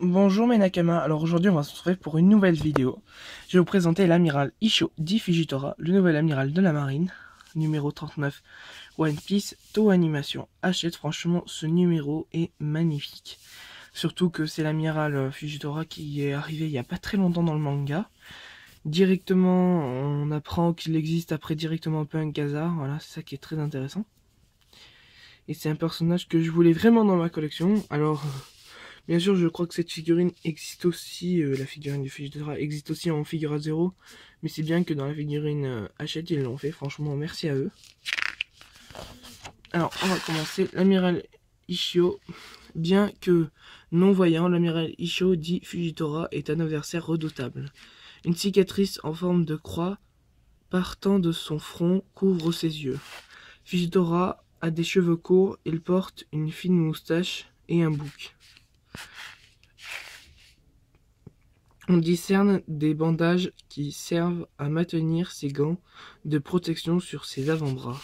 Bonjour mes Nakama, alors aujourd'hui on va se retrouver pour une nouvelle vidéo. Je vais vous présenter l'amiral Issho di Fujitora, le nouvel amiral de la marine, numéro 39, One Piece, Toho Animation. Achète, franchement ce numéro est magnifique. Surtout que c'est l'amiral Fujitora qui est arrivé il n'y a pas très longtemps dans le manga. Directement, on apprend qu'il existe après directement Punk Hazard, voilà, c'est ça qui est très intéressant. Et c'est un personnage que je voulais vraiment dans ma collection, alors... Bien sûr, je crois que cette figurine existe aussi, la figurine du Fujitora existe aussi en Figura 0, mais c'est bien que dans la figurine Hachette, ils l'ont fait, franchement, merci à eux. Alors, on va commencer. L'amiral Issho, bien que non-voyant, l'amiral Issho dit Fujitora est un adversaire redoutable. Une cicatrice en forme de croix partant de son front couvre ses yeux. Fujitora a des cheveux courts, il porte une fine moustache et un bouc. On discerne des bandages qui servent à maintenir ses gants de protection sur ses avant-bras.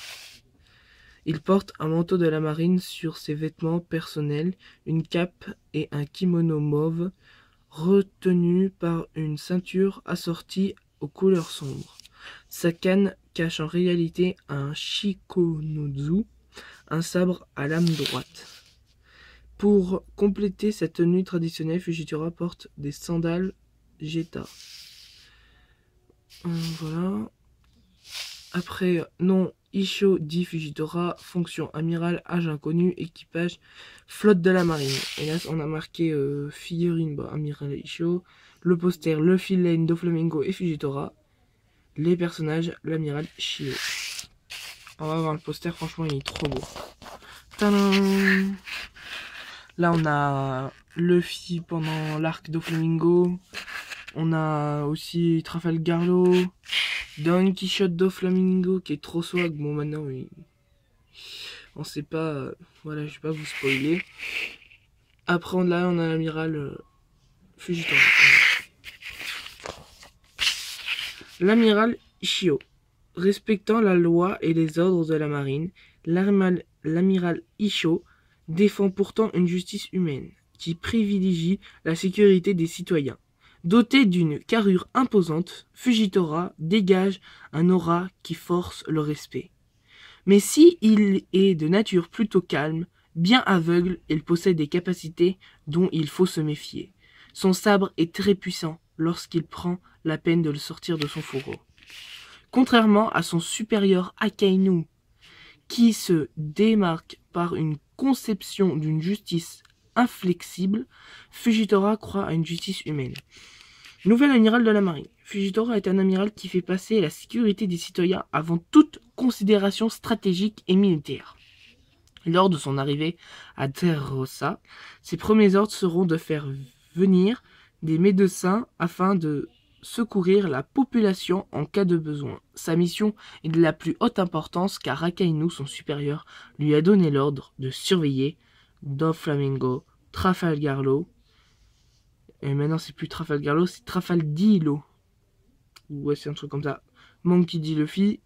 Il porte un manteau de la marine sur ses vêtements personnels, une cape et un kimono mauve retenu par une ceinture assortie aux couleurs sombres. Sa canne cache en réalité un shikonozu, un sabre à lame droite. Pour compléter sa tenue traditionnelle, Fujitora porte des sandales Geta. Voilà. Après, nom Issho di Fujitora, fonction amiral, âge inconnu, équipage, flotte de la marine. Et là, on a marqué figurine, amiral Issho. Le poster, Luffy, Lane, Doflamingo et Fujitora. Les personnages, l'amiral Shio. On va voir le poster, franchement, il est trop beau. Tadam! Là, on a Luffy pendant l'arc Doflamingo. On a aussi Trafalgar Law, Don Quichotte Doflamingo qui est trop swag. Bon, maintenant, on sait pas. Voilà, je vais pas vous spoiler. Après, là, on a l'amiral Fujitora. L'amiral Issho. Respectant la loi et les ordres de la marine, l'amiral Issho défend pourtant une justice humaine qui privilégie la sécurité des citoyens. Doté d'une carrure imposante, Fujitora dégage un aura qui force le respect. Mais si il est de nature plutôt calme, bien aveugle, il possède des capacités dont il faut se méfier. Son sabre est très puissant lorsqu'il prend la peine de le sortir de son fourreau. Contrairement à son supérieur Akainu, qui se démarque par une conception d'une justice inflexible, Fujitora croit à une justice humaine. Nouvel amiral de la marine. Fujitora est un amiral qui fait passer la sécurité des citoyens avant toute considération stratégique et militaire. Lors de son arrivée à Dressrosa, ses premiers ordres seront de faire venir des médecins afin de secourir la population en cas de besoin. Sa mission est de la plus haute importance car Akainu, son supérieur, lui a donné l'ordre de surveiller Doflamingo, Trafalgar Law. Et maintenant c'est plus Trafalgar Law, c'est Trafaldilo. Ouais, c'est un truc comme ça. Monkey D. Luffy,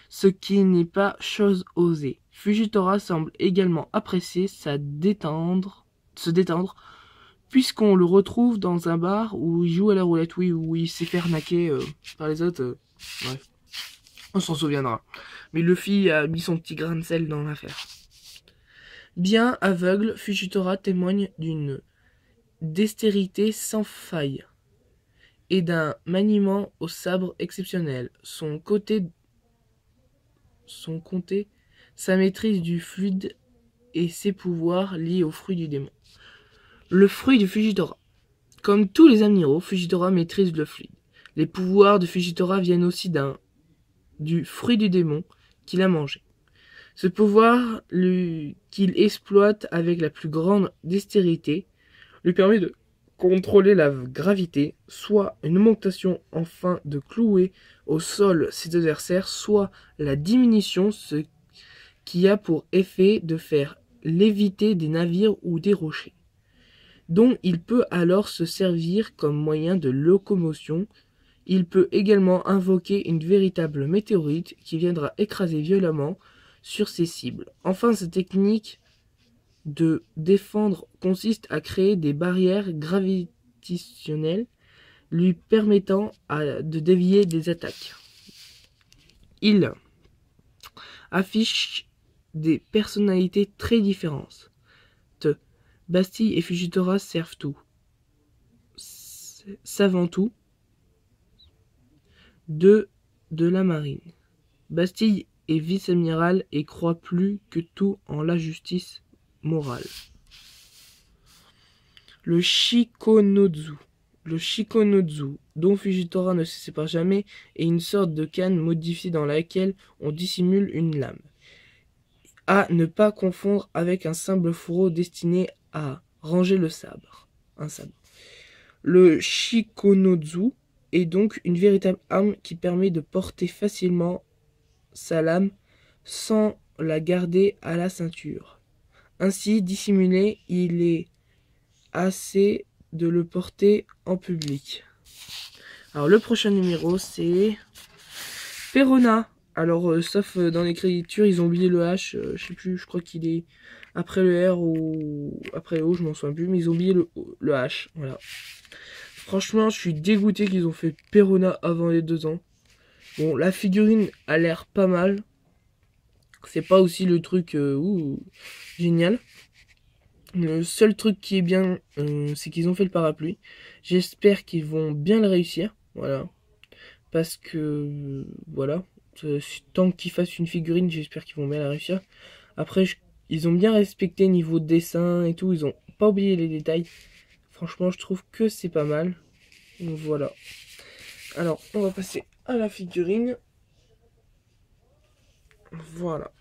ce qui n'est pas chose osée. Fujitora semble également apprécier se détendre, puisqu'on le retrouve dans un bar où il joue à la roulette, oui, où il s'est fait arnaquer par les autres. Bref, on s'en souviendra. Mais Luffy a mis son petit grain de sel dans l'affaire. Bien aveugle, Fujitora témoigne d'une dextérité sans faille et d'un maniement au sabre exceptionnel. Son comté, sa maîtrise du fluide et ses pouvoirs liés au fruit du démon. Le fruit de Fujitora. Comme tous les amiraux, Fujitora maîtrise le fluide. Les pouvoirs de Fujitora viennent aussi du fruit du démon qu'il a mangé. Ce pouvoir qu'il exploite avec la plus grande dextérité lui permet de contrôler la gravité, soit une augmentation afin de clouer au sol ses adversaires, soit la diminution, ce qui a pour effet de faire léviter des navires ou des rochers, dont il peut alors se servir comme moyen de locomotion. Il peut également invoquer une véritable météorite qui viendra écraser violemment sur ses cibles. Enfin, sa technique de défendre consiste à créer des barrières gravitationnelles lui permettant de dévier des attaques. Il affiche des personnalités très différentes. Bastille et Fujitora servent tout, savant tout, de la marine. Bastille est vice-amiral et croit plus que tout en la justice morale. Le Shikonozu. Le Shikonozu, dont Fujitora ne se sépare jamais, est une sorte de canne modifiée dans laquelle on dissimule une lame. À ne pas confondre avec un simple fourreau destiné à ranger le sabre. Un sabre. Le Shikonozu est donc une véritable arme qui permet de porter facilement sa lame sans la garder à la ceinture. Ainsi dissimulé, il est assez de le porter en public. Alors le prochain numéro c'est Perona. Alors sauf dans l'écriture ils ont oublié le H, je sais plus, je crois qu'il est après le R ou après le O, je m'en souviens plus, mais ils ont oublié le H, voilà. Franchement je suis dégoûté qu'ils ont fait Perona avant les 2 ans. Bon, la figurine a l'air pas mal. C'est pas aussi le truc génial. Le seul truc qui est bien, c'est qu'ils ont fait le parapluie. J'espère qu'ils vont bien le réussir. Voilà. Parce que, voilà. Tant qu'ils fassent une figurine, j'espère qu'ils vont bien la réussir. Après, ils ont bien respecté niveau dessin et tout. Ils ont pas oublié les détails. Franchement, je trouve que c'est pas mal. Donc, voilà. Alors, on va passer à la figurine. Voilà.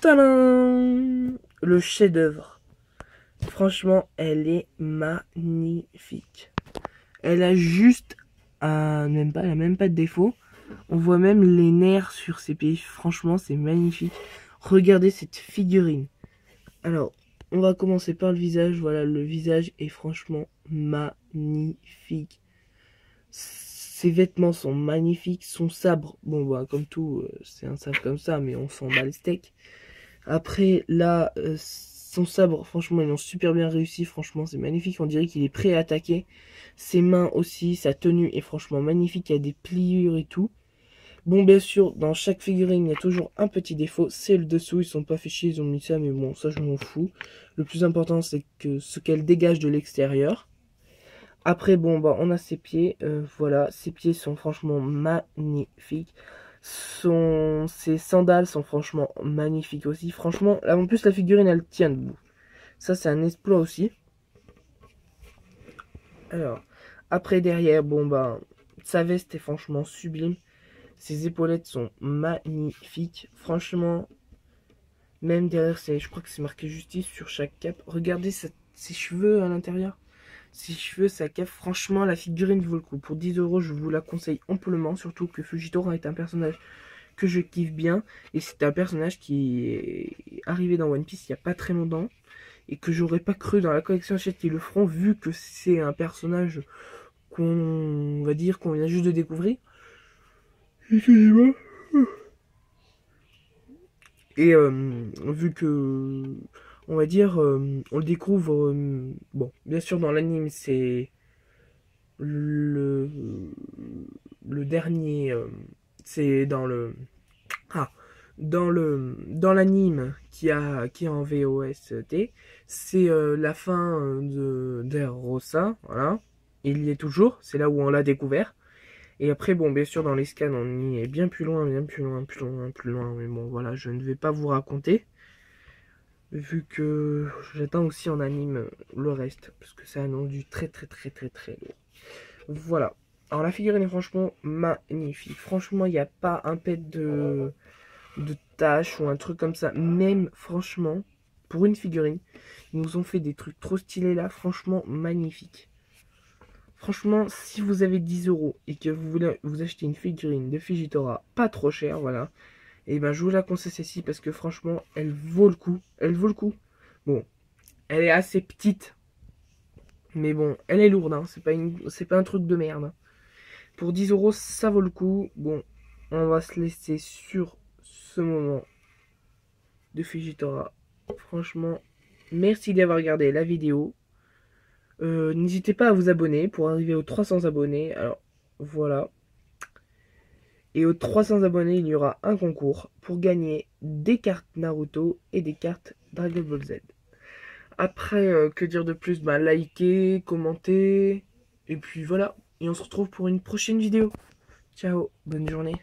Tadam! Le chef-d'œuvre. Franchement, elle est magnifique. Elle a juste elle a même pas de défaut. On voit même les nerfs sur ses pieds. Franchement, c'est magnifique. Regardez cette figurine. Alors, on va commencer par le visage. Voilà, le visage est franchement magnifique. Ses vêtements sont magnifiques. Son sabre, bon bah comme tout, c'est un sabre comme ça, mais on s'en bat les steaks. Après, là, son sabre, franchement, ils l'ont super bien réussi. Franchement, c'est magnifique. On dirait qu'il est prêt à attaquer. Ses mains aussi, sa tenue est franchement magnifique. Il y a des pliures et tout. Bon, bien sûr, dans chaque figurine, il y a toujours un petit défaut. C'est le dessous. Ils sont pas fait chier, ils ont mis ça, mais bon, ça, je m'en fous. Le plus important, c'est que ce qu'elle dégage de l'extérieur. Après, bon, bah, on a ses pieds. Voilà, ses pieds sont franchement magnifiques. Ses sandales sont franchement magnifiques aussi. Franchement, là, en plus, la figurine, elle tient debout. Ça, c'est un exploit aussi. Alors, après, derrière, bon, bah, sa veste est franchement sublime. Ses épaulettes sont magnifiques. Franchement, même derrière, je crois que c'est marqué justice sur chaque cape. Regardez ses cheveux à l'intérieur. Ses cheveux, sa cape, franchement, la figurine vaut le coup. Pour 10 €, je vous la conseille amplement. Surtout que Fujitora est un personnage que je kiffe bien. Et c'est un personnage qui est arrivé dans One Piece il n'y a pas très longtemps. Et que j'aurais pas cru dans la collection Hachette qu'ils le feront, vu que c'est un personnage qu'on va dire qu'on vient juste de découvrir. Excusez-moi. Et vu que, on va dire, on le découvre, bon, bien sûr dans l'anime c'est le dernier, c'est dans le, dans l'anime qui est en VOST, c'est la fin de d'Erosa, voilà, il y est toujours, c'est là où on l'a découvert. Et après, bon, bien sûr, dans les scans, on y est bien plus loin, mais bon, voilà, je ne vais pas vous raconter, vu que j'attends aussi en anime le reste, parce que c'est un rendu très lourd. Voilà. Alors, la figurine est franchement magnifique. Franchement, il n'y a pas un pet de tache ou un truc comme ça. Même, franchement, pour une figurine, ils nous ont fait des trucs trop stylés là, franchement magnifiques. Franchement, si vous avez 10 € et que vous voulez vous acheter une figurine de Fujitora pas trop cher, voilà, et ben je vous la conseille celle-ci parce que franchement, elle vaut le coup. Elle vaut le coup. Bon, elle est assez petite, mais bon, elle est lourde, hein, c'est pas un truc de merde. Hein. Pour 10 €, ça vaut le coup. Bon, on va se laisser sur ce moment de Fujitora. Franchement, merci d'avoir regardé la vidéo. N'hésitez pas à vous abonner pour arriver aux 300 abonnés. Alors, voilà. Et aux 300 abonnés, il y aura un concours pour gagner des cartes Naruto et des cartes Dragon Ball Z. Après, que dire de plus? Bah, likez, commentez. Et puis voilà. Et on se retrouve pour une prochaine vidéo. Ciao, bonne journée.